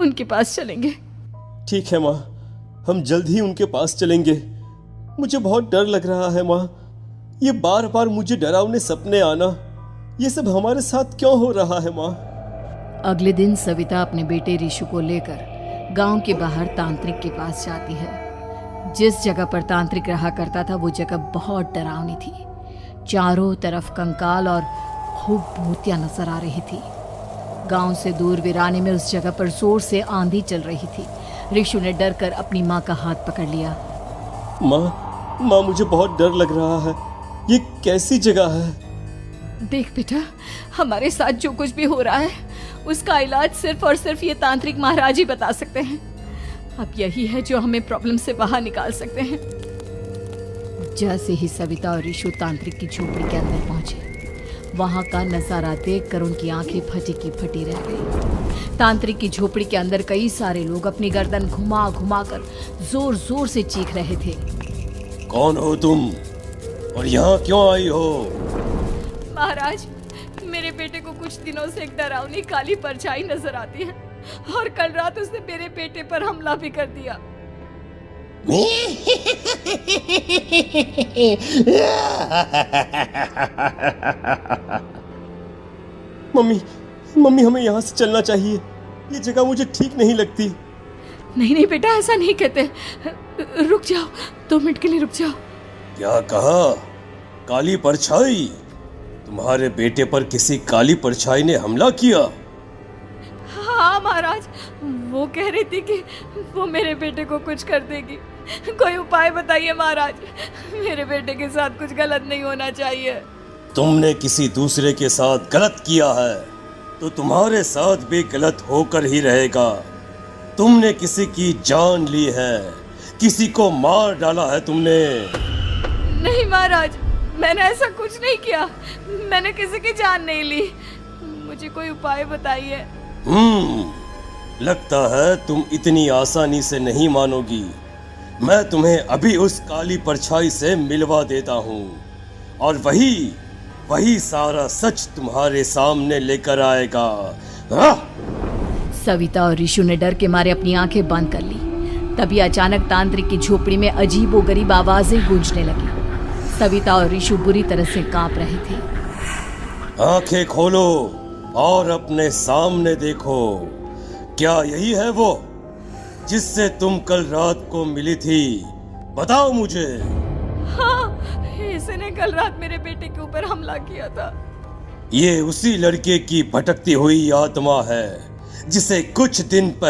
उनके पास चलेंगे। ठीक है माँ, हम जल्द ही उनके पास चलेंगे। मुझे बहुत डर लग रहा है माँ। ये बार बार मुझे डरावने सपने आना, ये सब हमारे साथ क्यों हो रहा है माँ? अगले दिन सविता अपने बेटे ऋषु को लेकर गांव के बाहर तांत्रिक के पास जाती है। जिस जगह पर तांत्रिक रहा करता था वो जगह बहुत डरावनी थी। चारों तरफ कंकाल और खूब भूतियां नजर आ रही थी। गांव से दूर वीराने में उस जगह पर जोर से आंधी चल रही थी। ऋषु ने डर कर अपनी माँ का हाथ पकड़ लिया। माँ मुझे बहुत डर लग रहा है। ये कैसी जगह है? देख बेटा, हमारे साथ जो कुछ भी हो रहा है उसका इलाज सिर्फ और सिर्फ ये तांत्रिक महाराज ही बता सकते हैं। अब यही है जो हमें प्रॉब्लम से बाहर निकाल सकते हैं। जैसे ही सविता और ऋषु तांत्रिक की झोपड़ी के अंदर पहुंचे, वहां का नजारा देखकर उनकी आंखें फटी की फटी रह गई। तांत्रिक की झोपड़ी के अंदर कई सारे लोग अपनी गर्दन घुमा घुमा कर जोर जोर से चीख रहे थे। कौन हो तुम और यहाँ क्यों आई हो? महाराज, मेरे बेटे को कुछ दिनों से एक डरावनी काली परछाई नजर आती है और कल रात उसने मेरे बेटे पर हमला भी कर दिया। मम्मी हमें यहाँ से चलना चाहिए। ये जगह मुझे ठीक नहीं लगती। नहीं बेटा, ऐसा नहीं कहते। रुक जाओ, 2 मिनट के लिए रुक जाओ। क्या कहा? काली परछाई? तुम्हारे बेटे पर किसी काली परछाई ने हमला किया? हाँ महाराज, वो कह रही थी कि वो मेरे बेटे को कुछ कर देगी। कोई उपाय बताइए महाराज, मेरे बेटे के साथ कुछ गलत नहीं होना चाहिए। तुमने किसी दूसरे के साथ गलत किया है तो तुम्हारे साथ भी गलत होकर ही रहेगा। तुमने किसी की जान ली है, किसी को मार डाला है तुमने। नहीं महाराज, मैंने ऐसा कुछ नहीं किया। मैंने किसी की जान नहीं ली। मुझे कोई उपाय बताइए। लगता है तुम इतनी आसानी से नहीं मानोगी। मैं तुम्हें अभी उस काली परछाई से मिलवा देता हूँ और वही सारा सच तुम्हारे सामने लेकर आएगा। सविता और ऋषु ने डर के मारे अपनी आंखें बंद कर ली। तभी अचानक तांत्रिक की झोपड़ी में अजीबोगरीब आवाजें गूंजने लगी। सविता और ऋषु बुरी तरह से कांप रहे थे। आंखें खोलो और अपने सामने देखो। क्या यही है वो जिससे तुम कल रात को मिली थी? बताओ मुझे। हाँ, इसने कल रात मेरे बेटे के ऊपर हमला किया था। ये उसी लड़के की भटकती हुई आत्मा है जिसे कुछ दिन पहले